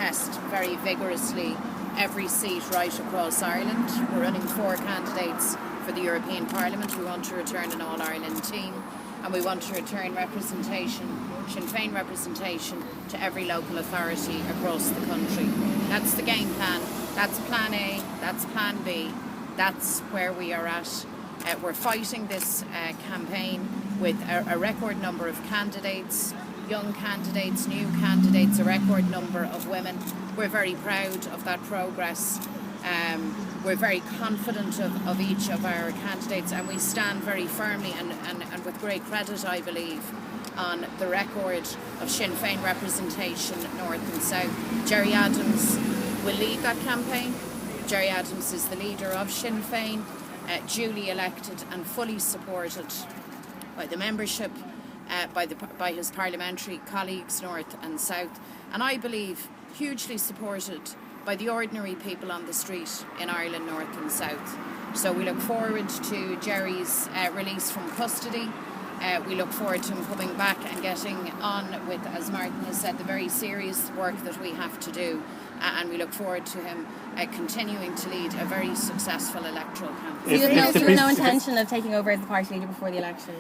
contest very vigorously every seat right across Ireland. We're running 4 candidates for the European Parliament. We want to return an All-Ireland team, and we want to return representation, Sinn Féin representation, to every local authority across the country. That's the game plan. That's plan A, that's plan B. That's where we are at. We're fighting this campaign with a record number of candidates, young candidates, new candidates, a record number of women. We're very proud of that progress. We're very confident of each of our candidates, and we stand very firmly and with great credit, I believe, on the record of Sinn Féin representation north and south. Gerry Adams will lead that campaign. Gerry Adams is the leader of Sinn Féin, duly elected and fully supported by the membership, by his parliamentary colleagues north and south, and I believe hugely supported by the ordinary people on the street in Ireland north and south. So we look forward to Gerry's release from custody. We look forward to him coming back and getting on with, as Martin has said, the very serious work that we have to do. And we look forward to him continuing to lead a very successful electoral campaign. You have no intention of taking over as the party leader before the election?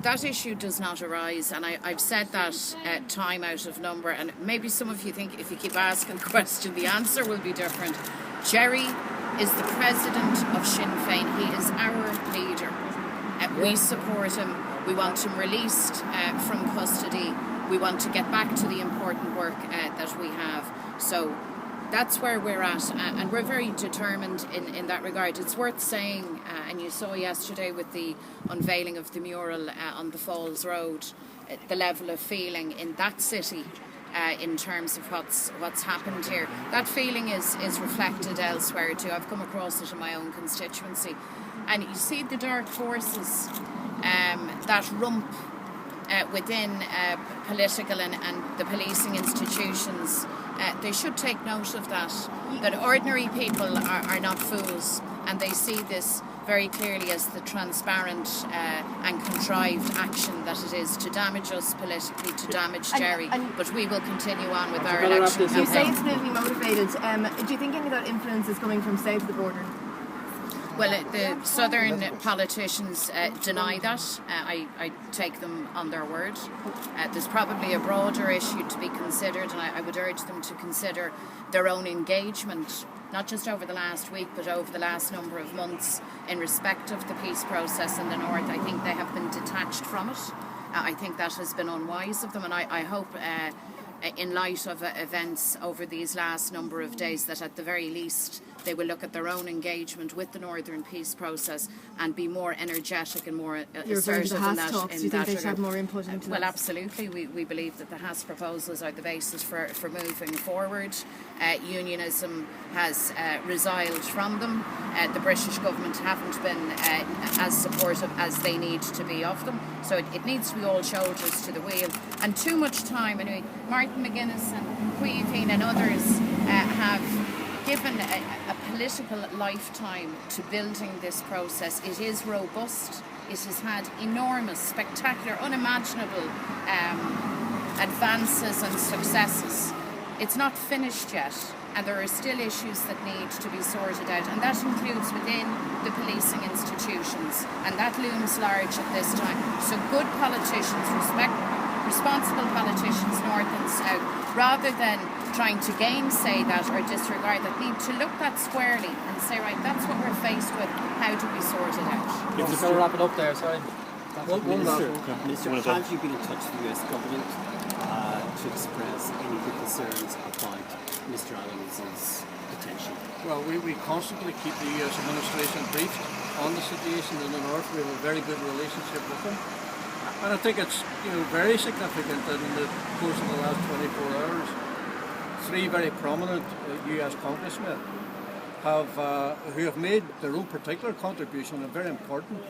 That issue does not arise, and I've said that time out of number, and maybe some of you think if you keep asking the question, the answer will be different. Gerry is the president of Sinn Féin. He is our leader. We support him. We want him released from custody. We want to get back to the important work that we have. So that's where we're at, and we're very determined in that regard. It's worth saying, and you saw yesterday with the unveiling of the mural on the Falls Road, the level of feeling in that city in terms of what's happened here. That feeling is reflected elsewhere too. I've come across it in my own constituency. And you see the dark forces, that rump within political and the policing institutions. They should take note of that ordinary people are not fools, and they see this very clearly as the transparent and contrived action that it is to damage us politically, to damage Gerry. But we will continue on with our election campaign. You say it's politically motivated. Do you think any of that influence is coming from south of the border? Well, the southern politicians deny that. I take them on their word. There's probably a broader issue to be considered, and I would urge them to consider their own engagement, not just over the last week, but over the last number of months in respect of the peace process in the north. I think they have been detached from it. I think that has been unwise of them, and I hope in light of events over these last number of days that at the very least they will look at their own engagement with the Northern Peace process and be more energetic and more assertive in that. Do you think they should have more input into that? Well, absolutely. We believe that the Haas proposals are the basis for moving forward. Unionism has resiled from them. The British government haven't been as supportive as they need to be of them. So it needs to be all shoulders to the wheel. And too much time, anyway, Martin McGuinness and Cuivín and others have given a political lifetime to building this process. It is robust. It has had enormous, spectacular, unimaginable advances and successes. It's not finished yet, and there are still issues that need to be sorted out, and that includes within the policing institutions, and that looms large at this time. So good politicians, responsible politicians north and south, rather than trying to gainsay that or disregard that, need to look that squarely and say, right, that's what we're faced with, how do we sort it out? Just going to wrap it up there, sorry. Minister, have you been in touch with the US government to express any concerns about Mr. Adams' detention? Well, we constantly keep the US administration briefed on the situation in the north. We have a very good relationship with them. And I think it's very significant that in the course of the last 24 hours, 3 very prominent US congressmen who have made their own particular contribution, a very important